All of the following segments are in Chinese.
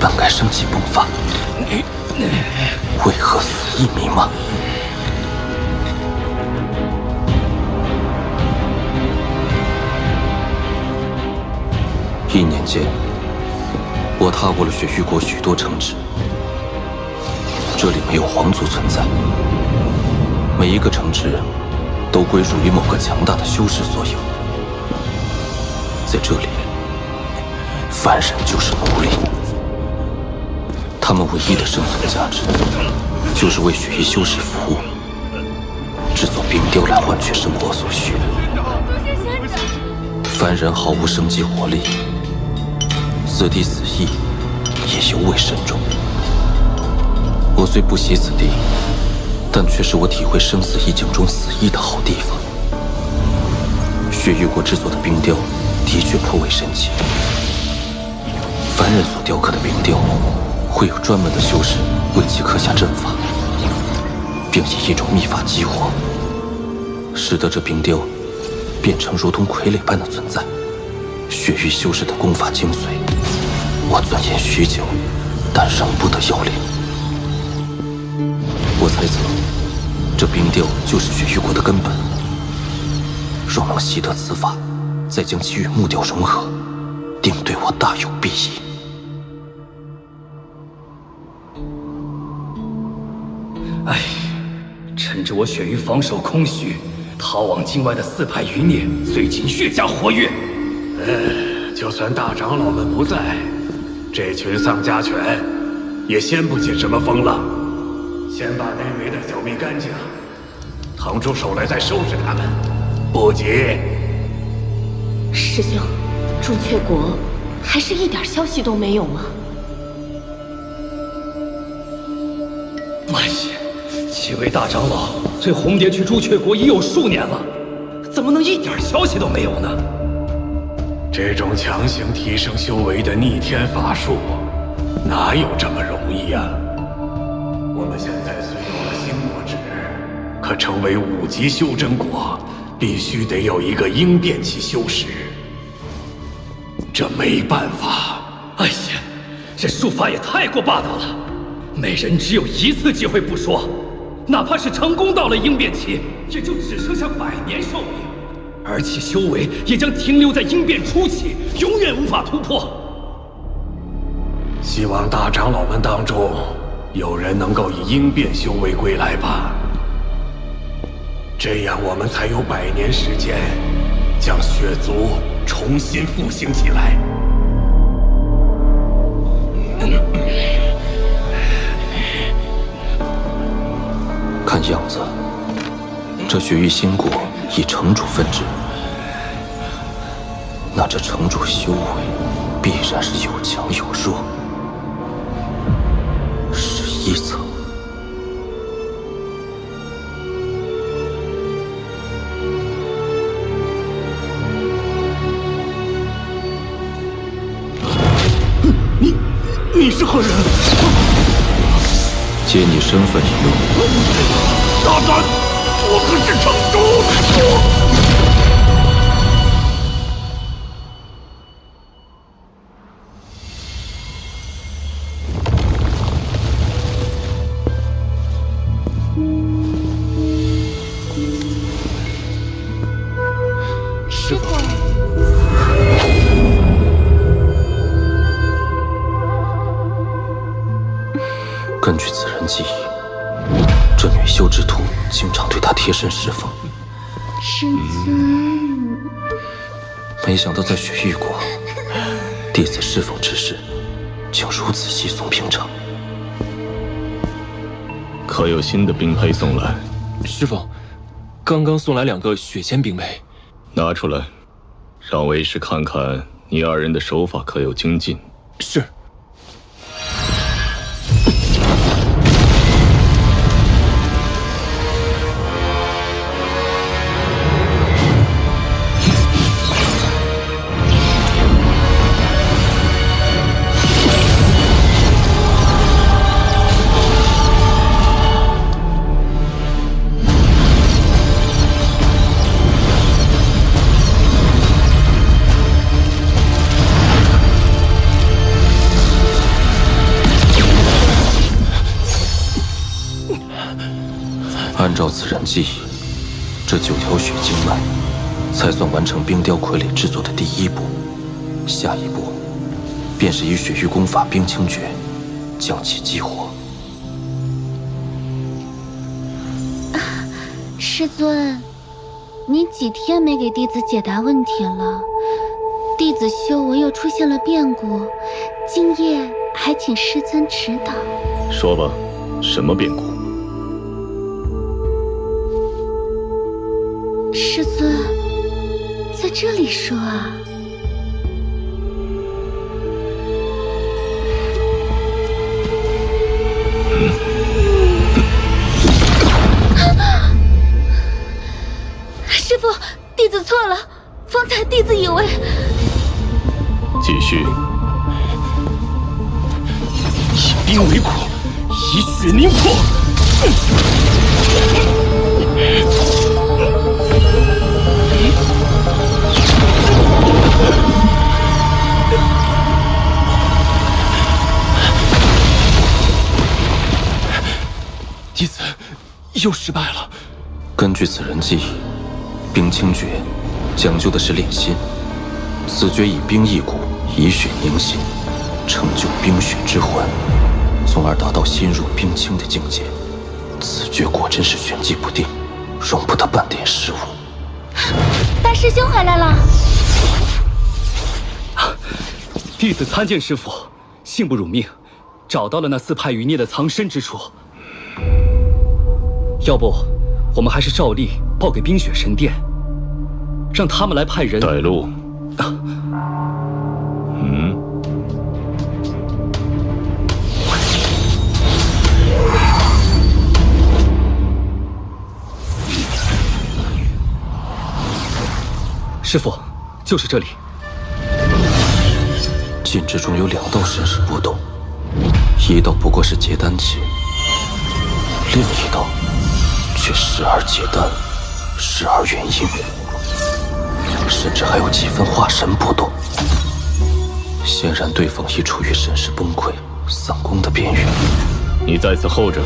本该生机迸发，为何死意弥漫？1年间，我踏过了雪域国许多城池，这里没有皇族存在，每一个城池都归属于某个强大的修士所有。在这里，凡人就是奴隶，他们唯一的生存价值，就是为雪域修士服务，制作冰雕来换取生活所需。凡人毫无生机活力，此地死意也尤为深重。我虽不习此地，但却是我体会生死意境中死意的好地方。雪域国制作的冰雕的确颇为神奇。凡人所雕刻的冰雕，会有专门的修士为其刻下阵法，并以一种秘法激活，使得这冰雕变成如同傀儡般的存在。雪域修士的功法精髓，我钻研许久，但仍不得要领。我猜测，这冰雕就是雪域国的根本。若能习得此法，再将其与木雕融合，定对我大有裨益。哎，趁着我雪域防守空虚，逃往境外的4派余孽最近越加活跃。就算大长老们不在，这群丧家犬也掀不起什么风浪。先把内围的剿灭干净，腾出手来再收拾他们。不急。师兄，朱雀国还是一点消息都没有吗？哎呀，几位大长老随红蝶去朱雀国已有数年了，怎么能一点消息都没有呢？这种强行提升修为的逆天法术，哪有这么容易啊？我们现在虽有了星魔旨，可成为5级修真国，必须得有一个应变期修士。这没办法。哎呀，这术法也太过霸道了！每人只有1次机会不说，哪怕是成功到了应变期，也就只剩下100年寿命，而其修为也将停留在应变初期，永远无法突破。希望大长老们当中有人能够以应变修为归来吧，这样我们才有100年时间将血族重新复兴起来。看样子，这雪域新国以城主分治，那这城主修为必然是有强有弱。11层，你是何人？借你身份一用。大胆！我可是城主！师傅，根据此人记忆，这女修之徒经常对他贴身侍奉。师尊，没想到在雪域国，弟子侍奉之事竟如此稀松平常。可有新的兵胚送来？师傅，刚刚送来2个血仙兵胚，拿出来，让为师看看你2人的手法可有精进。是。按照此人记忆，这9条血经脉才算完成冰雕傀儡制作的第1步。下一步，便是以血域功法冰清诀将其激活。师尊，你几天没给弟子解答问题了，弟子修为又出现了变故，今夜还请师尊指导。说吧，什么变故？师尊，在这里说啊。师父，弟子错了，方才弟子以为……继续。以冰为苦，以血凝魄。弟子又失败了。根据此人记忆，冰清诀讲究的是炼心，此诀以冰易骨，以血凝心，成就冰血之魂，从而达到心入冰清的境界。此诀果真是玄机不定，容不得半点失误。大师兄回来了。弟子参见师父，幸不辱命，找到了那4派余孽的藏身之处。要不，我们还是照例报给冰雪神殿，让他们来派人带路。师父，就是这里。禁制中有2道神识波动，一道不过是结丹期，另一道却时而结丹，时而元婴，甚至还有几分化神波动。显然对方已处于神识崩溃、散功的边缘。你在此候着。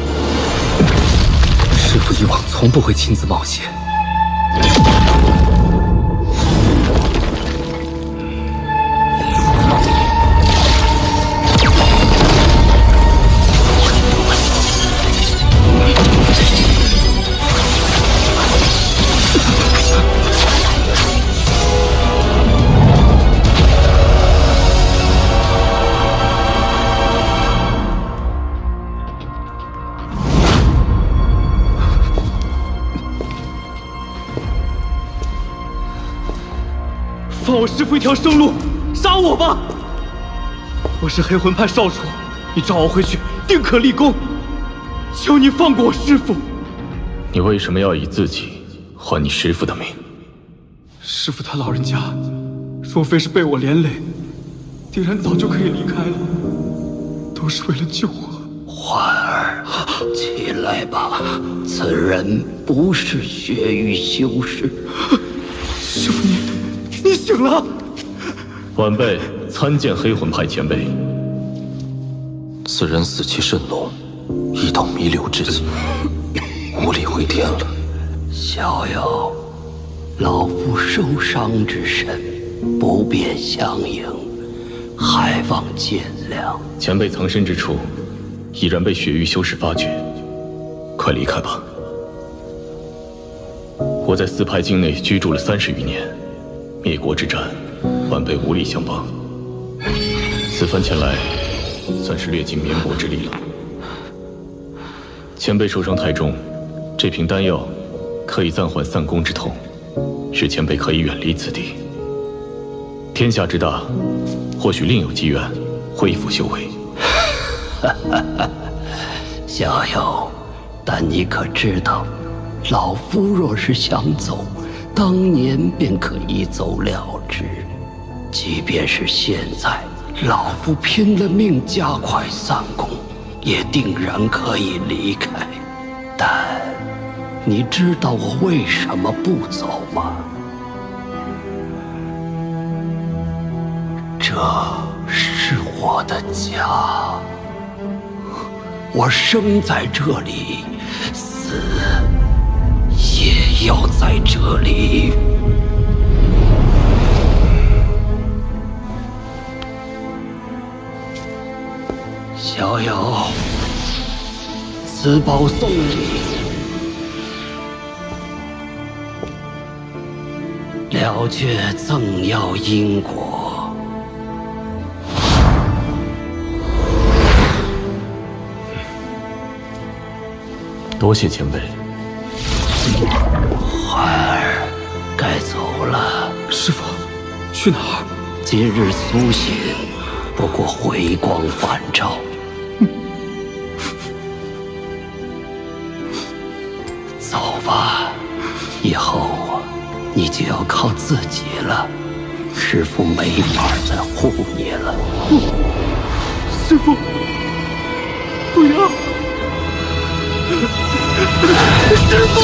师父以往从不会亲自冒险。放我师父一条生路，杀我吧！我是黑魂派少主，你召我回去，定可立功。求你放过我师父！你为什么要以自己换你师父的命？师父他老人家，若非是被我连累，定然早就可以离开了，都是为了救我。环儿，起来吧，此人不是血域修士。师父你醒了！晚辈参见黑魂派前辈。此人死气甚浓，已到弥留之际，无力回天了。逍遥，老夫受伤之身，不便相迎，还望见谅。前辈藏身之处，已然被血域修士发觉，快离开吧。我在4派境内居住了30余年，灭国之战，晚辈无力相帮。此番前来，算是略尽绵薄之力了。前辈受伤太重，这瓶丹药可以暂缓散功之痛，使前辈可以远离此地。天下之大，或许另有机缘恢复修为。逍遥，但你可知道，老夫若是想走，当年便可一走了之。即便是现在，老夫拼了命加快散功，也定然可以离开。但你知道我为什么不走吗？这是我的家，我生在这里，死要在这里。小友，此宝送礼。了却赠药因果。多谢前辈。孩儿该走了。师傅，去哪儿？今日苏醒，不过回光返照。走吧，以后你就要靠自己了。师父没法再护你了。不，师父，不要！师父！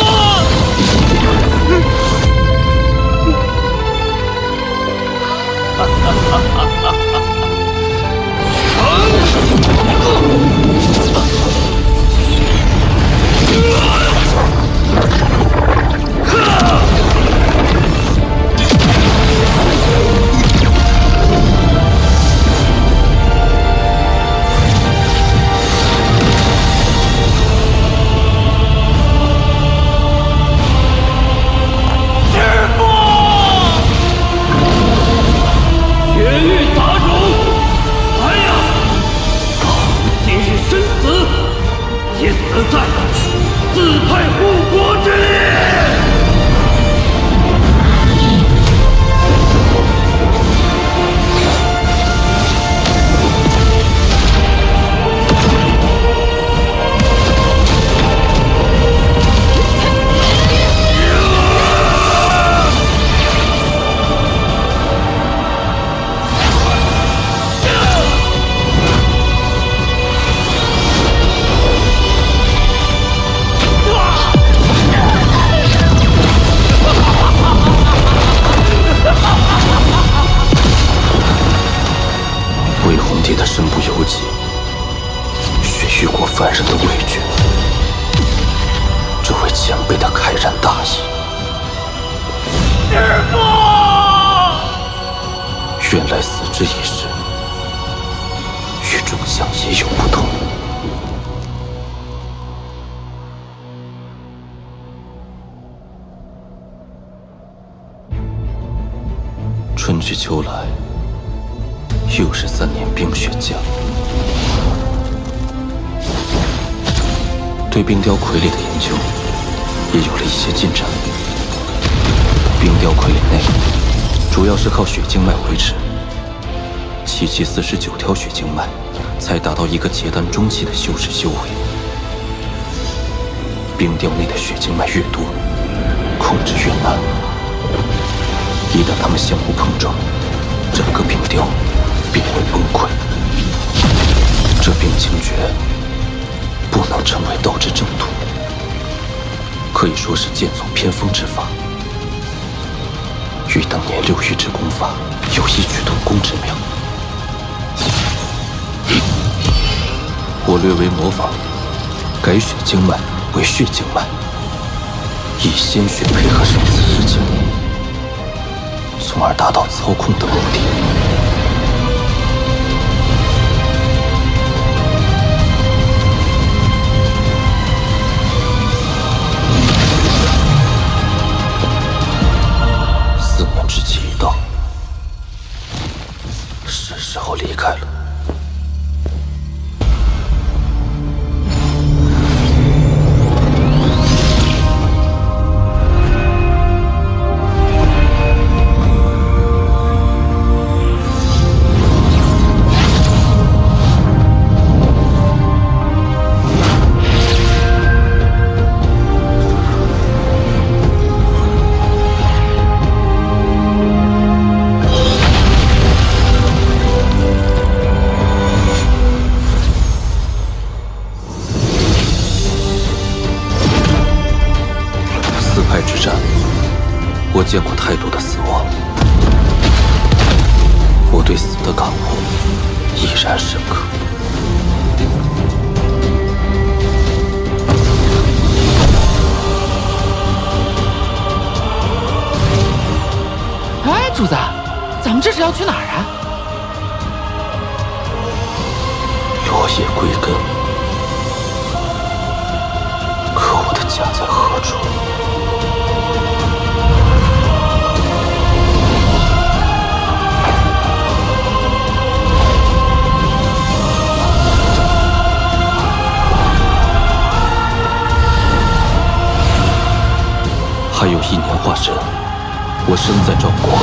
原来死之一时，与众相也有不同。春去秋来，又是3年冰雪降。对冰雕傀儡的研究也有了一些进展。冰雕傀儡内主要是靠血经脉维持，其49条血经脉才达到一个结丹中期的修士修为。冰雕内的血经脉越多，控制越难。一旦它们相互碰撞，整个冰雕便会崩溃。这冰清诀不能成为道之正途，可以说是剑走偏锋之法，与当年六玉之功法有异曲同工之妙。我略为模仿，改血经脉为血经脉，以鲜血配合生死之境，从而达到操控的目的。4年之期已到，是时候离开了。我见过太多的死亡，我对死的感悟依然深刻。是要去哪儿啊？落叶归根，可我的家在何处？还有1年化身，我身在赵国，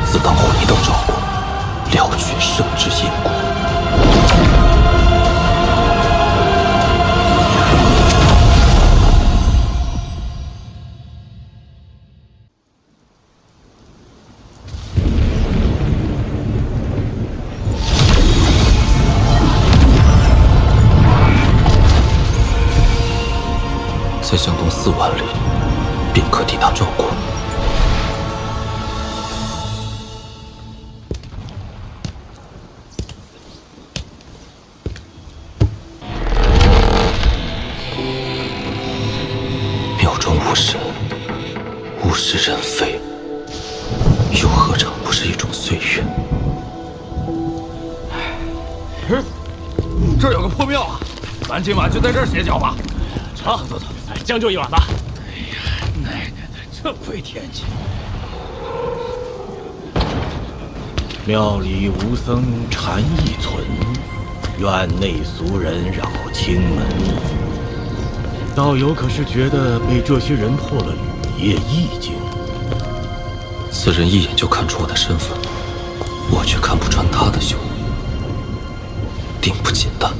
自当回到赵国，了却生之因果。再向东4万里，便可抵达赵国。庙中无神，物是人非，又何尝不是一种岁月？这儿有个破庙啊，咱今晚就在这儿歇脚吧。好，走，将就一晚吧。哎呀，奶奶的，这鬼天气！庙里无僧禅意存，院内俗人扰清门。道友可是觉得被这些人破了雨夜意境？此人一眼就看出我的身份，我却看不穿他的修为，定不简单。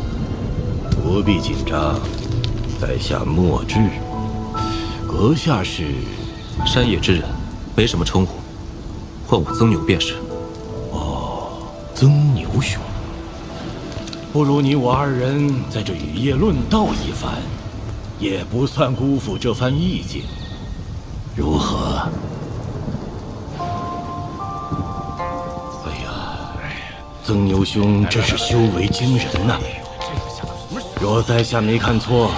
不必紧张。在下墨志，阁下是山野之人，没什么称呼，唤我曾牛便是。哦，曾牛兄，不如你我2人在这雨夜论道一番，也不算辜负这番意境，如何？哎呀，曾牛兄真是修为惊人呐！若在下没看错，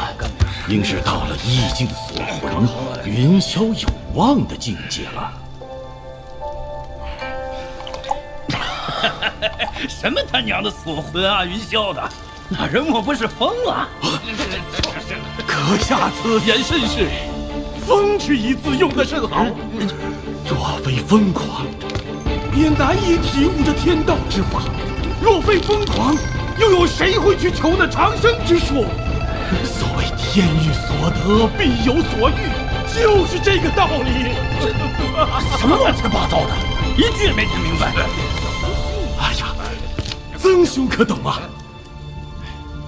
应是到了意境锁魂、云霄有望的境界了。什么他娘的锁魂啊，云霄的，那人莫不是疯了？阁下此言甚是，疯这一字用得甚好。若非疯狂，也难以体悟这天道之法；若非疯狂，又有谁会去求那长生之术？所谓天欲所得，必有所欲，就是这个道理。什么乱七八糟的，一句也没听明白。哎呀，曾兄可懂啊？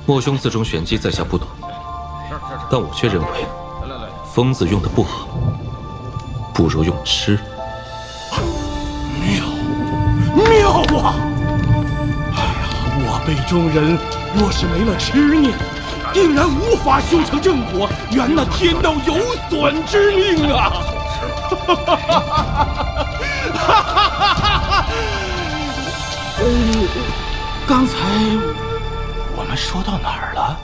莫兄字中玄机，在下不懂，但我却认为，疯字用的不好，不如用痴。妙啊！哎呀，我辈中人若是没了痴念，定然无法修成正果，原那天道有损之令啊！刚才我们说到哪儿了？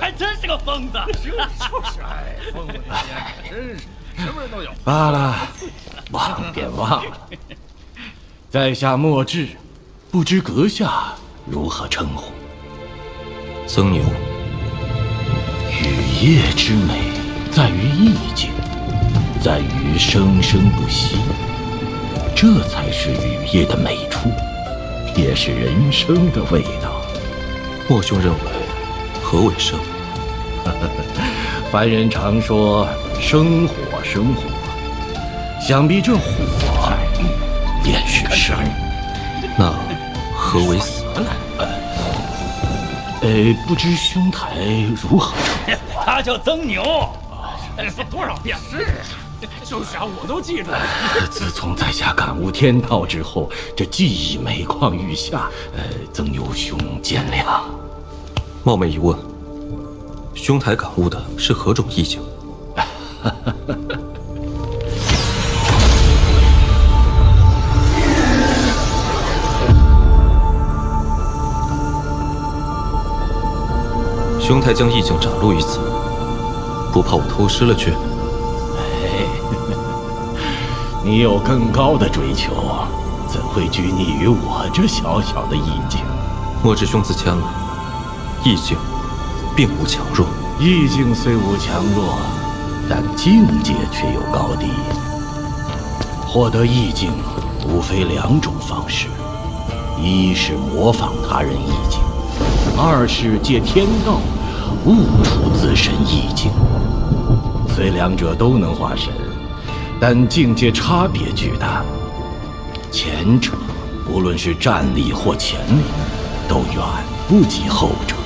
还真是个疯子！就是哎，疯疯癫癫，真是什么人都有。罢了，忘便忘了。在下墨志，不知阁下如何称呼？曾牛。雨夜之美，在于意境，在于生生不息，这才是雨夜的美处，也是人生的味道。莫兄认为，何为生？凡人常说生火，生火，想必这火便是生。那何为死？不知兄台如何称呼？他叫曾牛，说多少遍是，就是啊，我都记住了。自从在下感悟天道之后，这记忆每况愈下。曾牛兄见谅。冒昧一问，兄台感悟的是何种意境？兄台将意境展露于此，不怕我偷师了去？你有更高的追求，怎会拘泥于我这小小的意境？我只兄自谦了，意境并无强弱。意境虽无强弱，但境界却有高低。获得意境无非两种方式：一是模仿他人意境，二是借天道悟出自身意境。虽两者都能化神，但境界差别巨大。前者无论是战力或潜力，都远不及后者。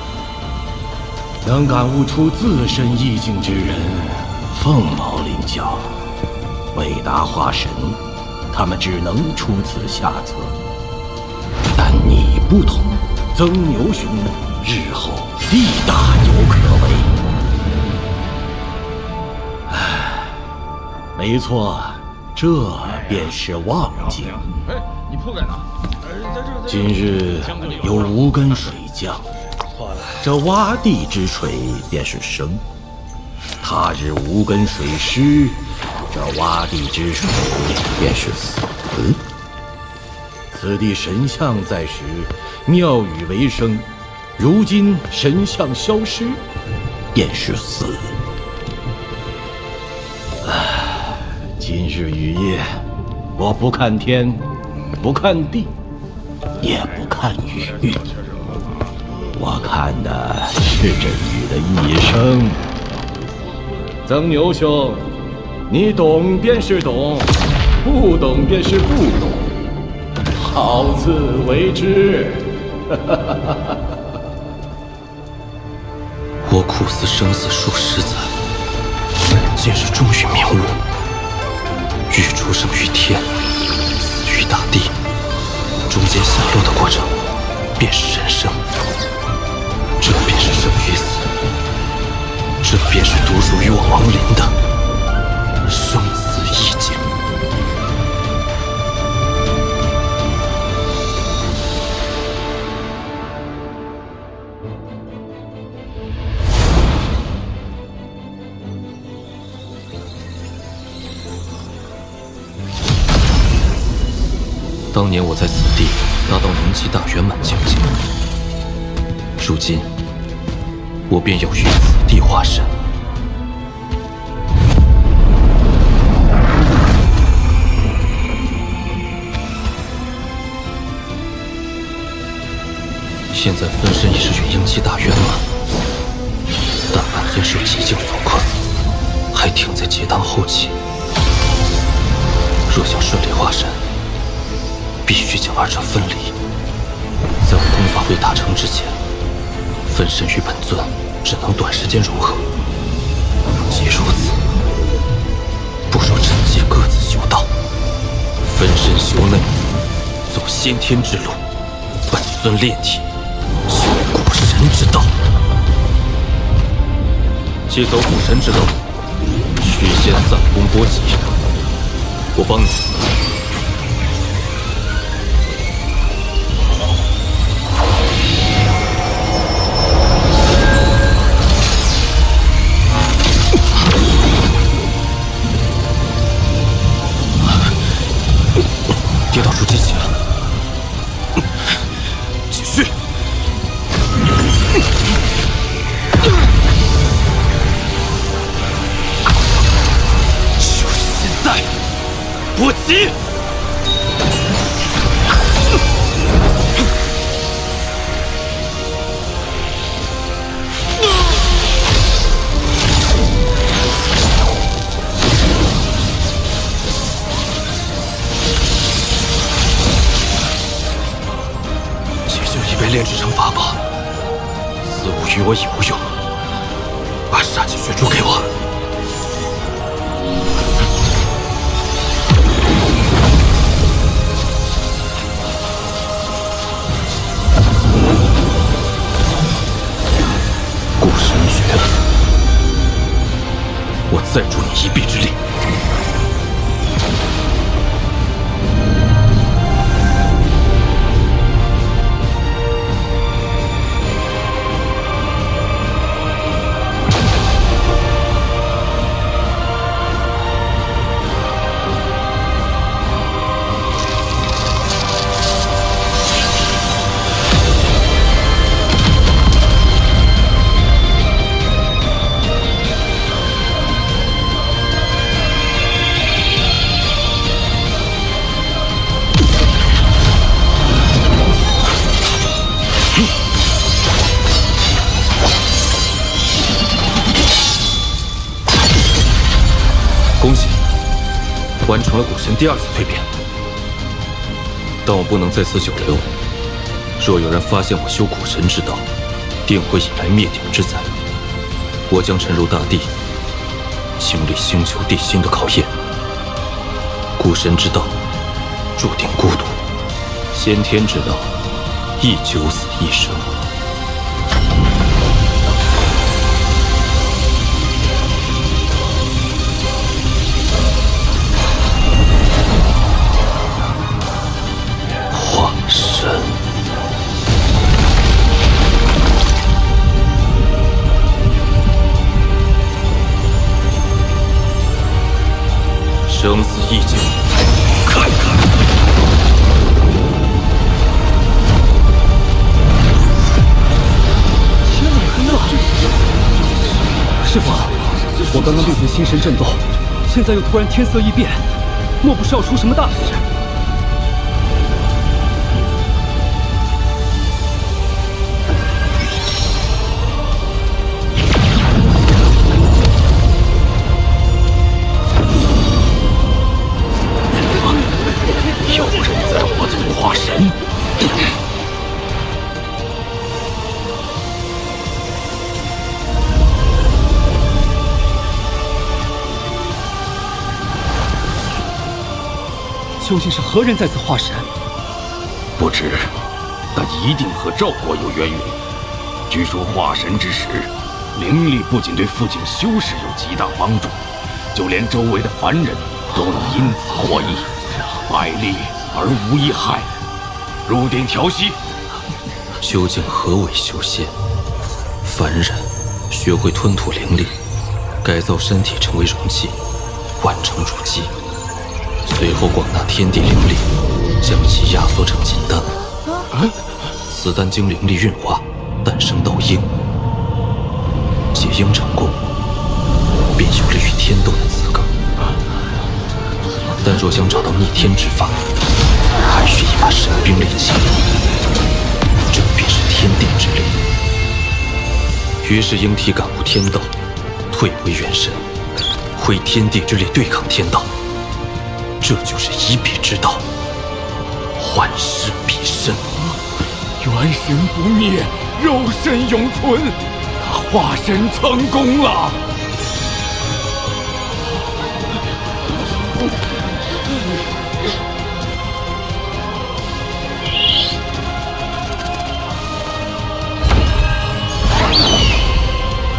能感悟出自身意境之人，凤毛麟角。为达化神，他们只能出此下策。但你不同，曾牛兄日后必大有可为。唉，没错，这便是妄境。你铺盖呢？今日有无根水降，这洼地之水便是生；他日无根水失，这洼地之水便是死。此地神像在时，庙宇为生；如今神像消失，便是死。今日雨夜，我不看天，不看地，也不看雨，我看的是这雨的一生。曾牛兄，你懂便是懂，不懂便是不懂，好自为之。我苦思生死数十载，今日终于明悟：欲出生于天，死于大地，中间下落的过程便是人生。这便是生与死，这便是独属于我亡灵的生死意境。当年我在此地达到灵气大圆满境界，如今我便要于此地化身。现在分身已是元婴期大圆满，但本尊受极境所困，还停在结当后期。若想顺利化身，必须将二者分离。在我功法未达成之前，分身与本尊只能短时间融合。既如此，不如趁机各自修道，分身修内，走先天之路；本尊炼体，修古神之道。既走古神之道，须先散功波及。我帮你。跌倒出机器了，继续。就是现在，不急。炼制成法宝，此物于我已无用。把杀气血珠给我。古神诀，我再助你一臂之力。完成了古神第2次蜕变。但我不能在此久留，若有人发现我修古神之道，定会引来灭顶之灾。我将沉入大地，经历星球地心的考验。古神之道，注定孤独；先天之道，亦九死一生。化神。生死一境，看看。天哪！师傅，我刚刚对阵心神震动，现在又突然天色异变，莫不是要出什么大事？有人在我族化神。究竟是何人在此化神？不知，但一定和赵国有渊源。据说化神之时，灵力不仅对附近修士有极大帮助，就连周围的凡人都能因此获益，百利而无一害。入定调息。究竟何为修仙？凡人学会吞吐灵力，改造身体成为容器，完成入基，随后广纳天地灵力，将其压缩成金丹。此丹经灵力运化，诞生道婴。结婴成功，便有了与天斗的资格。但若想找到逆天之法，还需一把神兵利器，这便是天地之力。于是婴体感悟天道，退为元神，挥天地之力对抗天道。这就是以彼之道，幻师彼身。元神不灭，肉身永存。他化神成功了。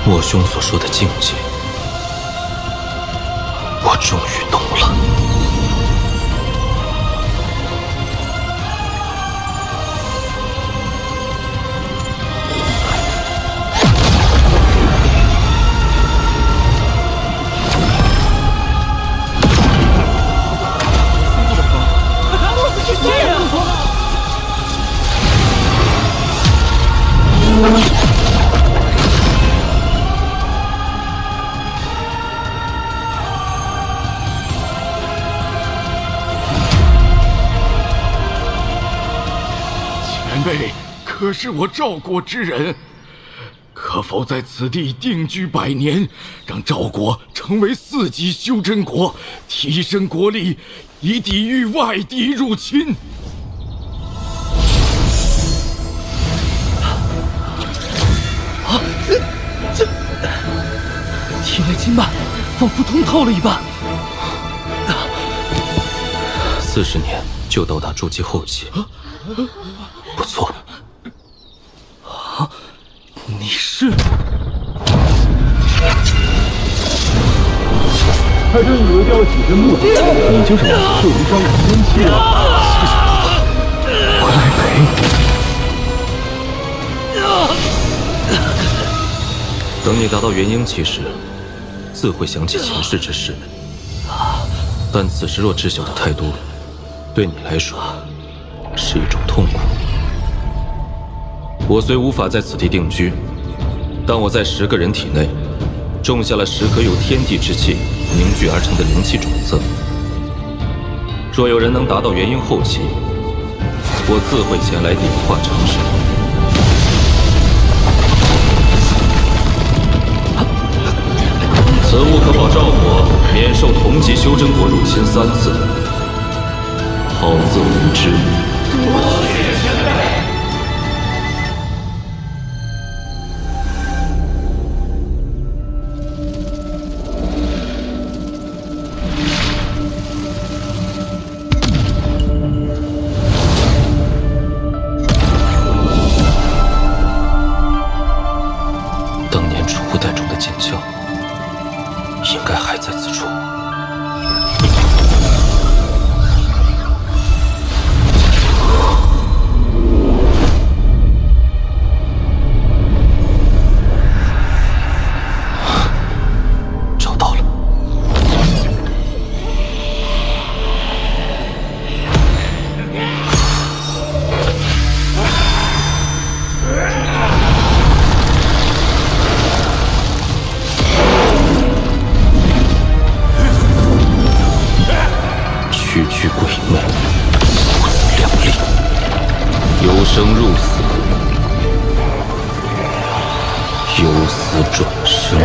莫兄所说的境界，我终于懂了。前辈可是我赵国之人，可否在此地定居100年，让赵国成为4级修真国，提升国力，以抵御外敌入侵？这体内经脉仿佛通透了一般。40年就到达筑基后期，不错。你是？还真以为掉了几根木头，你就是我受无伤的仙妻了。我来陪你。等你达到元婴期时，自会想起前世之事。但此时若知晓的太多，对你来说是一种痛苦。我虽无法在此地定居，但我在10个人体内种下了10颗由天地之气凝聚而成的灵气种子。若有人能达到元婴后期，我自会前来点化成事。此物可保赵国免受同继修真国入侵3次，好自为之。多谢前辈。当年储物袋中的剑鞘，应该还在此处。找到了。区区鬼魅，不自量力，由生入死，由死转生。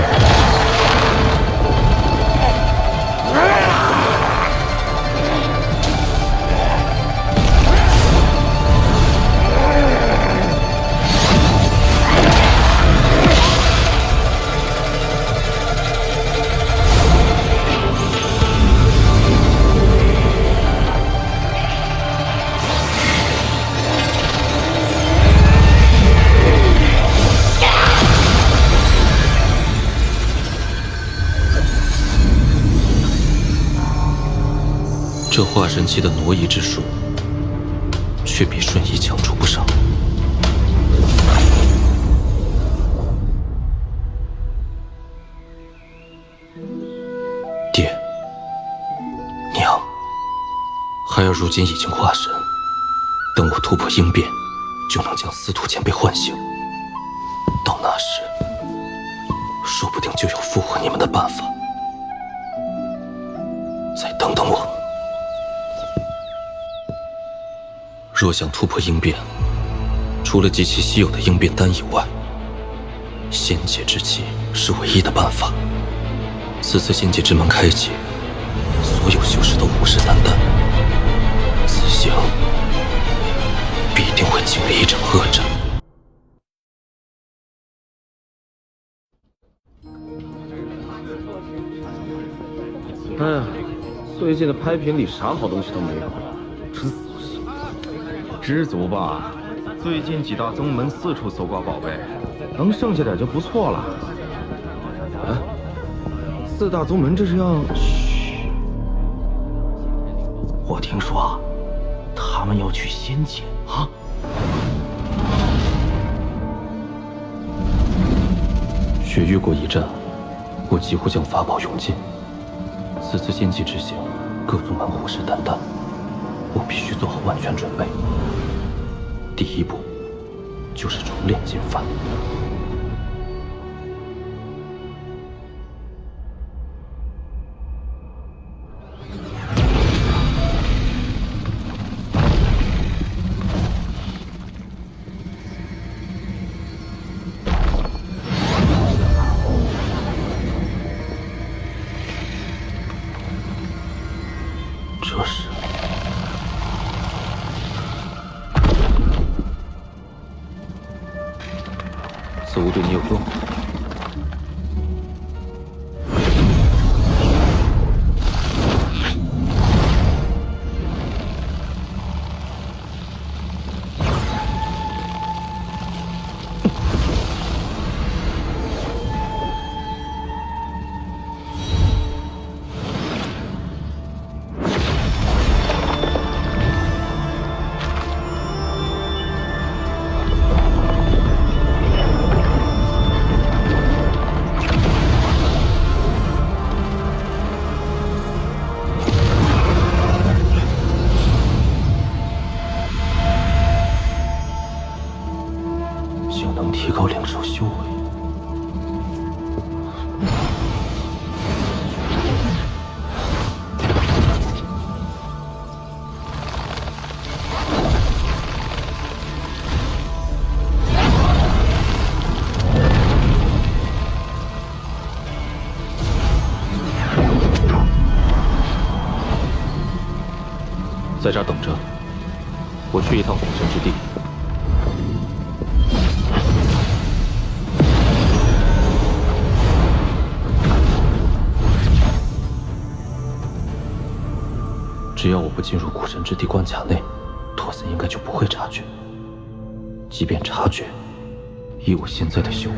这化神期的挪移之术，却比瞬移强出不少。爹，娘，孩儿如今已经化神，等我突破应变，就能将司徒前辈唤醒。到那时，说不定就有复活你们的办法。再等等我。若想突破应变，除了极其稀有的应变丹以外，仙界之气是唯一的办法。此次仙界之门开启，所有修士都虎视眈眈，此行必定会经历一场恶战。哎呀，最近的拍品里啥好东西都没有，真扫兴。知足吧，最近几大宗门四处搜刮宝贝，能剩下点就不错了。哎，四大宗门这是要……嘘，我听说他们要去仙界啊。雪域国一战，我几乎将法宝用尽。此次仙界之行，各宗门虎视眈眈，我必须做好万全准备。第一步就是重炼金幡。这是此物对你有用。竟能提高灵兽修为。在这儿等着，我去一趟古神之地。只要我不进入古神之地关卡内，托森应该就不会察觉。即便察觉，以我现在的修为，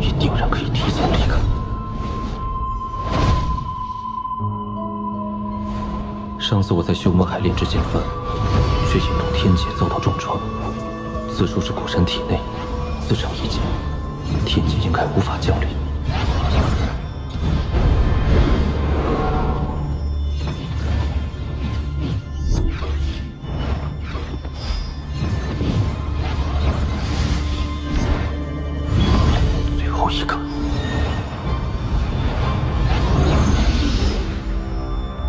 也定然可以提前离开。上次我在修魔海炼制剑幡，却引动天劫遭到重创。此处是古神体内，自成一劫，天劫应该无法降临。最后一个，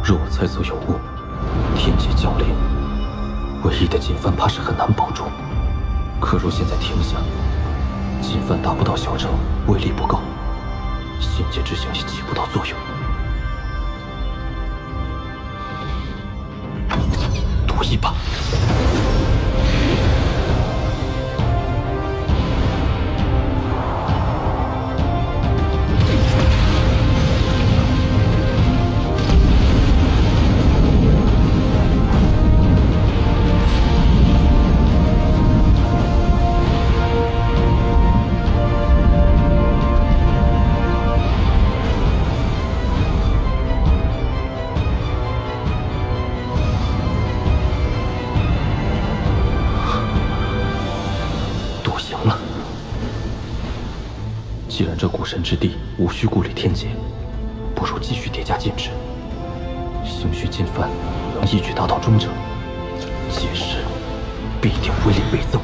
若我猜测有误，天劫降临，唯一的金幡怕是很难保住。可若现在停下，金幡达不到小成，威力不够，心结之刑也起不到作用。赌一把。既然这古神之地无需顾虑天劫，不如继续叠加禁制。兴许金幡能一举达到中程，届时必定威力倍增。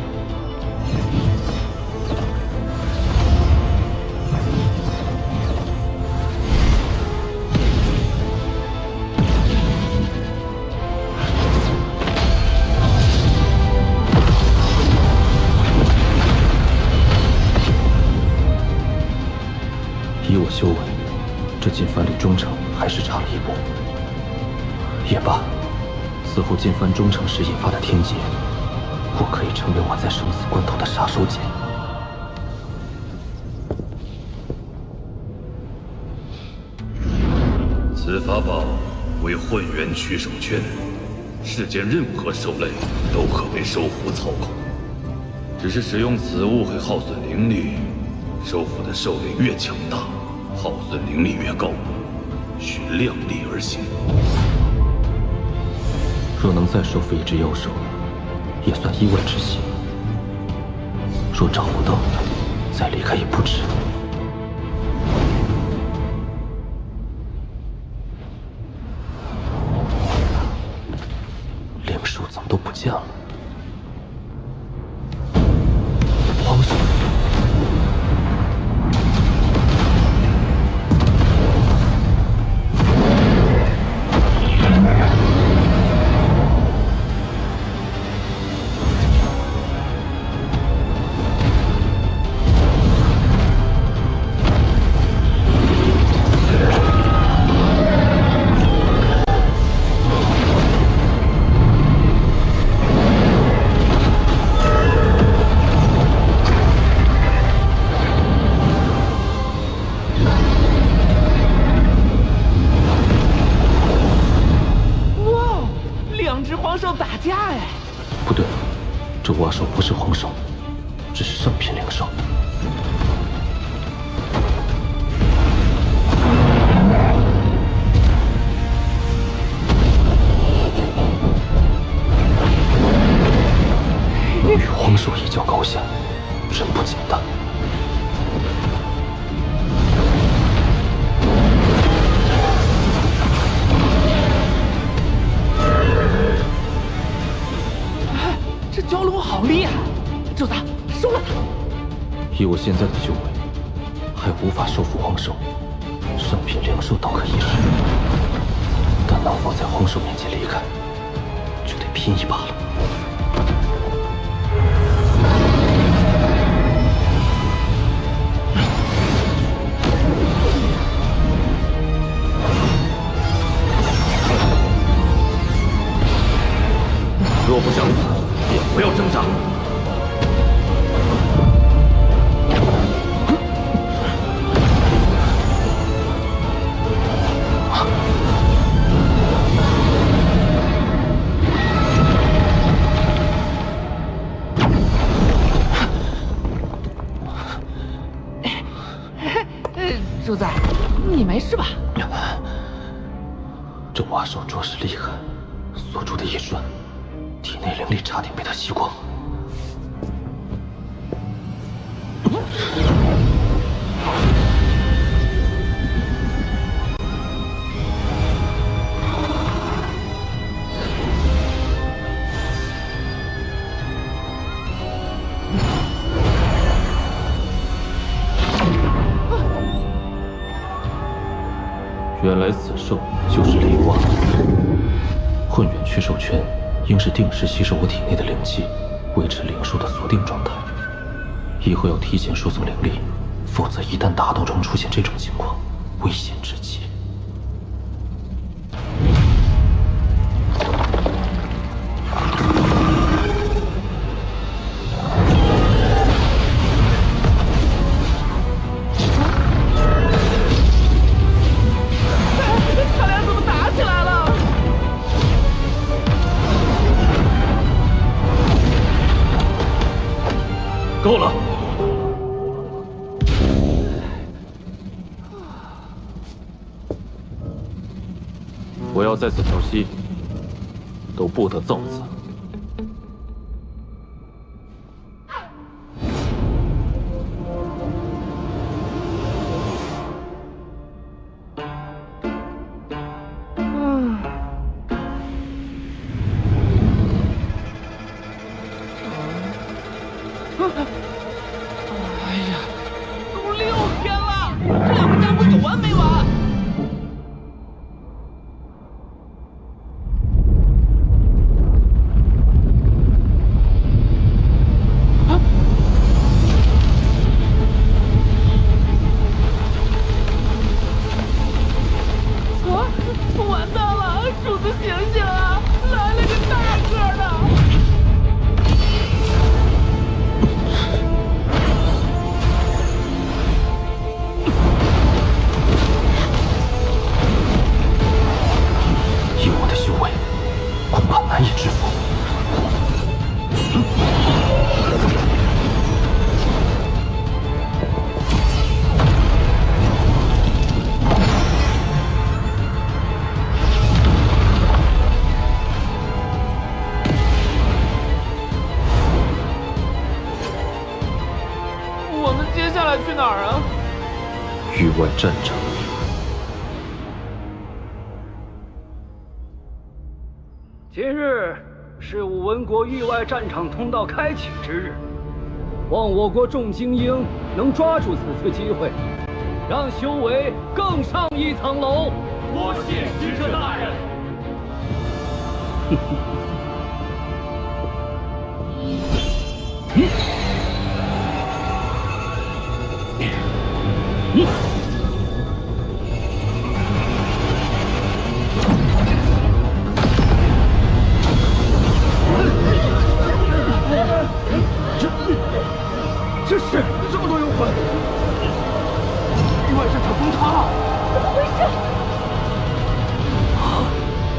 以我修为，这金幡离中程还是差了一步。也罢，此后金幡中程时引发的天劫，或可以成为我在生死关头的杀手锏。此法宝为混元取手圈，世间任何兽类都可为收服操控。只是使用此物会耗损灵力，收服的兽类越强大，耗损灵力越高，需量力而行。若能再收服一只妖兽，也算意外之喜。若找不到，再离开也不迟。灵兽怎么都不见了？皇上！不对，这蛙兽不是黄兽，只是上品灵兽。能与黄兽一较高下，真不简单。这蛟龙好厉害，主子，收了它。以我现在的修为，还无法收服黄兽，上品灵兽倒可以试，但能否在黄兽面前离开，就得拼一把了。主子，你没事吧？这瓦兽着实厉害，锁住的一瞬，体内灵力差点被他吸光。原来此兽就是雷蛙，混元驱兽圈应是定时吸收我体内的灵气，维持灵兽的锁定状态。以后要提前输送灵力，否则一旦打斗中出现这种情况，危险至极。他俩怎么打起来了？够了！我要在此调息，都不得造次。哎呀，都6天了，这两个家伙有完没完？完蛋了，主子醒醒啊！来了个大个的！以我的修为，恐怕难以制服。我们接下来去哪儿啊？域外战场。今日是武文国域外战场通道开启之日，望我国众精英能抓住此次机会，让修为更上一层楼。多谢使者大人。这是这么多幽魂，域外战场崩塌了！怎么回事？啊，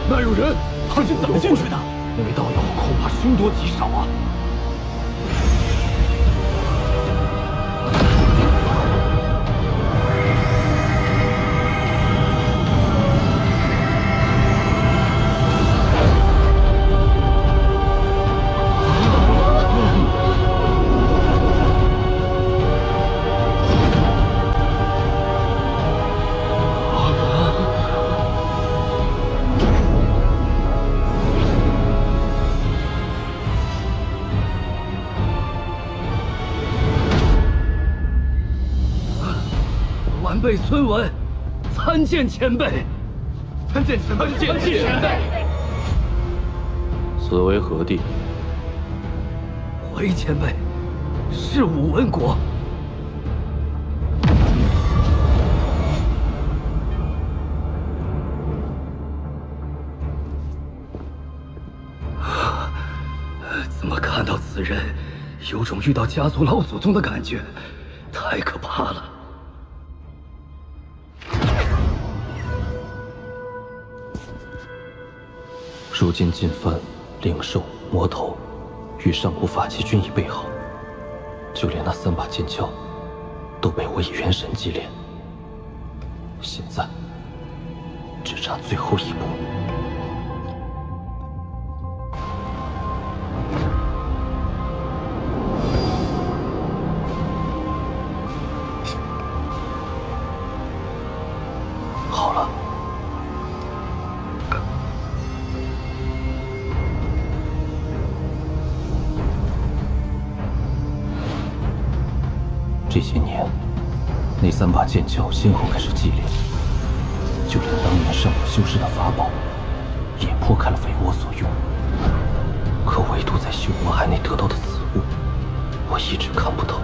那有人，他是怎么进去的？那位道友恐怕凶多吉少啊！晚辈孙文，参见前辈。参见前辈，参见前辈。此为何地？回前辈，是武文国。怎么看到此人，有种遇到家族老祖宗的感觉，太可怕了。如今进番、灵兽、魔头与上古法器均已备好，就连那3把剑鞘都被我以元神祭炼，现在只差最后一步。好了。这些年，那3把剑鞘先后开始祭炼，就连当年上古修士的法宝，也破开了为我所用。可唯独在修魔海内得到的此物，我一直看不透。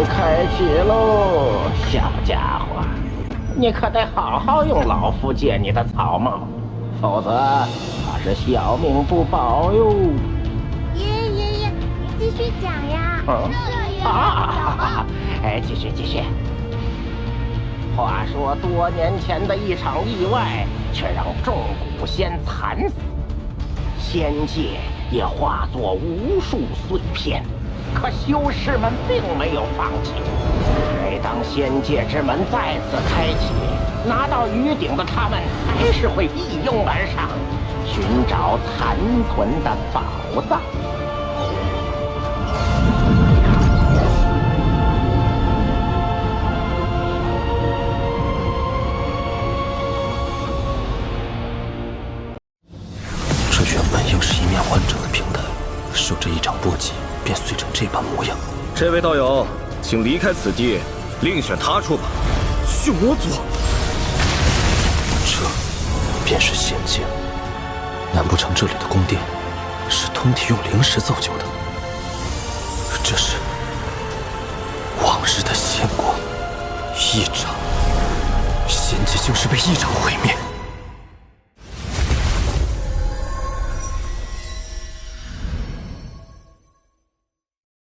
开启喽，小家伙，你可得好好用老夫借你的草帽，否则怕是小命不保哟。爷爷，你继续讲呀。继续。话说多年前的一场意外，却让众古仙惨死，仙界也化作无数碎片。可修士们并没有放弃。每当仙界之门再次开启，拿到鱼鼎的他们还是会一拥而上，寻找残存的宝藏。这原本应是一面完整的平台，受这一掌波及，便碎成这般模样。这位道友，请离开此地，另选他处吧。血魔族，这便是仙界。难不成这里的宫殿是通体用灵石造就的？这是往日的仙国，一掌，仙界就是被一掌毁灭。